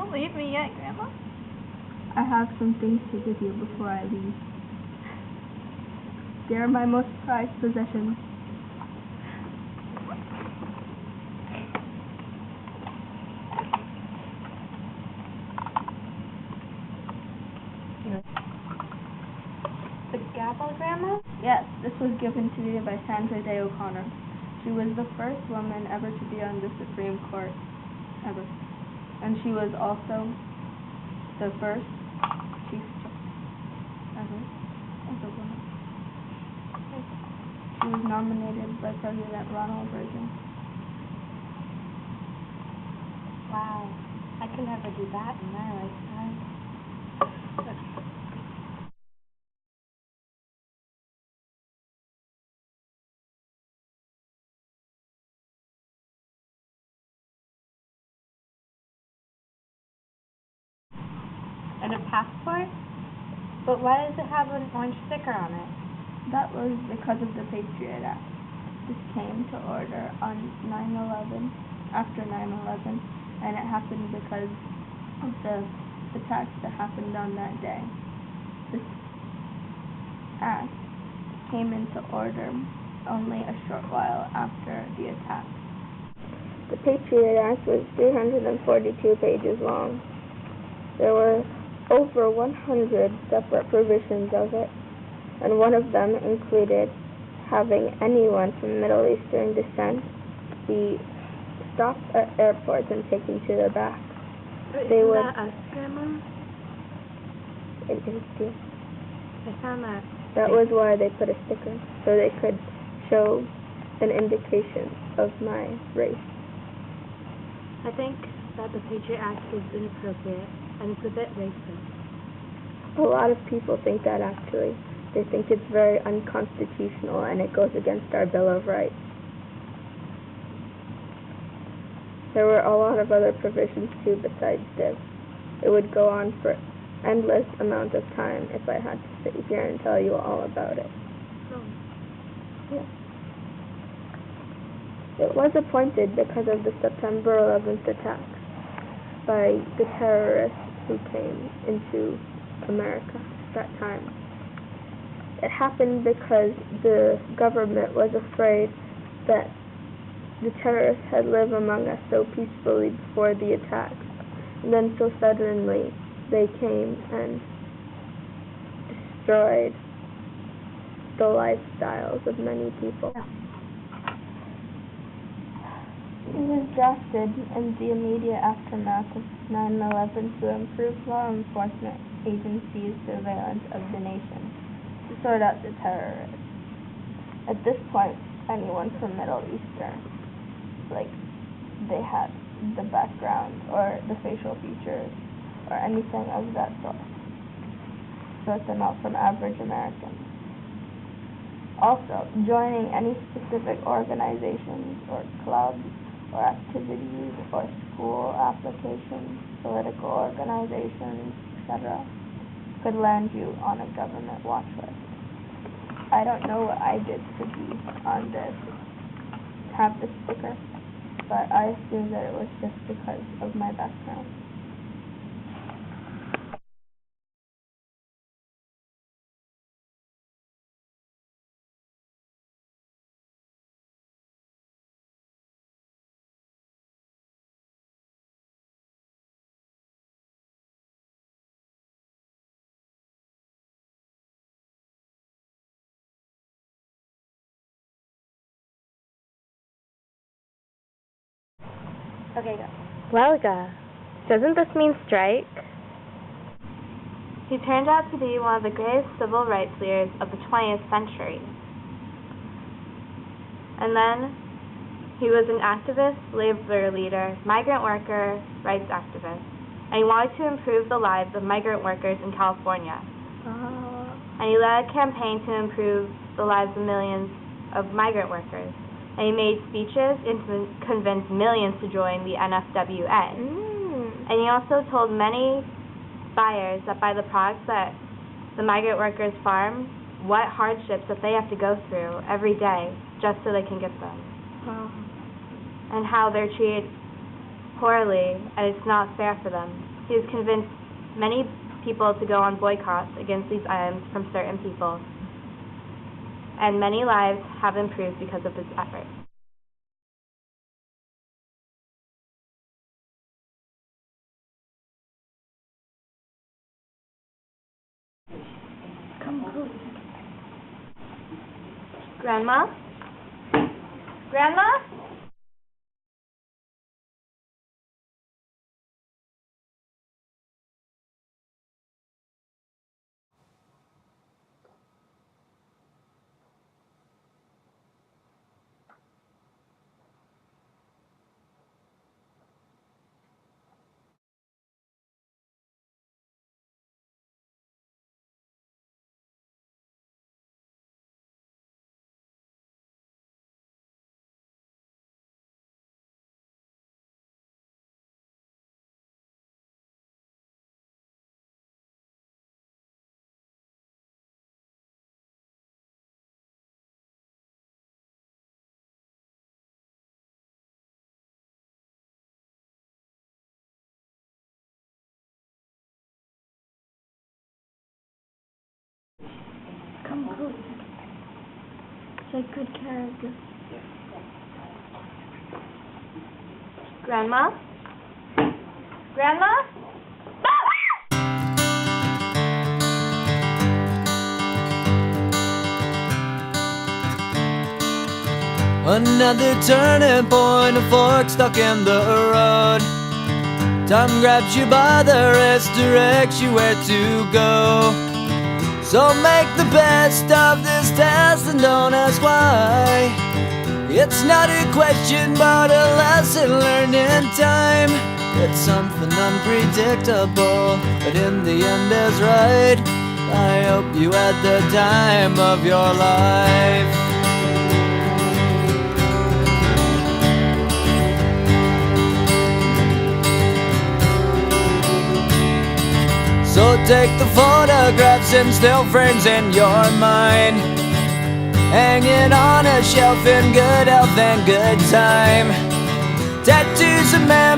Don't leave me yet, Grandma. I have some things to give you before I leave. They are my most prized possessions. The gavel, Grandma? Yes, this was given to me by Sandra Day O'Connor. She was the first woman ever to be on the Supreme Court, ever. And she was also the first Chief Justice ever as a woman. She was nominated by President Ronald Reagan. Wow. I could never do that in my lifetime. And a passport? But why does it have an orange sticker on it? That was because of the Patriot Act. This came to order on 9/11, after 9/11, and it happened because of the attacks that happened on that day. This act came into order only a short while after the attack. The Patriot Act was 342 pages long. There were over 100 separate provisions of it, and one of them included having anyone from Middle Eastern descent be stopped at airports and taken to the back. Isn't that us, Grandma? It is too. I found that. That was why they put a sticker, so they could show an indication of my race. I think that the Patriot Act is inappropriate, and it's a bit racist. A lot of people think that, actually. They think it's very unconstitutional and it goes against our Bill of Rights. There were a lot of other provisions too besides this. It would go on for endless amount of time if I had to sit here and tell you all about it. Oh. Yeah. It was appointed because of the September 11th attacks by the terrorists who came into America at that time. It happened because the government was afraid that the terrorists had lived among us so peacefully before the attacks, and then so suddenly they came and destroyed the lifestyles of many people. It was drafted in the immediate aftermath of 9/11 to improve law enforcement agencies' surveillance of the nation, to sort out the terrorists. At this point, anyone from Middle Eastern, like they had the background or the facial features or anything of that sort, sort them out from average Americans. Also, joining any specific organizations or clubs or activities or school applications, political organizations, etc., could land you on a government watch list. I don't know what I did to be on this, have this sticker, but I assume that it was just because of my background. Okay, go. Welga, doesn't this mean strike? He turned out to be one of the greatest civil rights leaders of the 20th century. And then he was an activist, labor leader, migrant worker, rights activist, and he wanted to improve the lives of migrant workers in California. And he led a campaign to improve the lives of millions of migrant workers. And he made speeches and convinced millions to join the NFWA. And he also told many buyers that buy the products that the migrant workers farm what hardships that they have to go through every day just so they can get them. And how they're treated poorly, and it's not fair for them. He has convinced many people to go on boycotts against these items from certain people, and many lives have improved because of his efforts. Come close. Grandma? Grandma? Come close. Take good care of you. Grandma? Grandma? Another turning point, a fork stuck in the road. Time grabs you by the wrist, directs you where to go. So make the best of this test and don't ask why. It's not a question but a lesson learned in time. It's something unpredictable, but in the end is right. I hope you had the time of your life. So take the photographs and still frames in your mind, hanging on a shelf in good health and good time. Tattoos of memory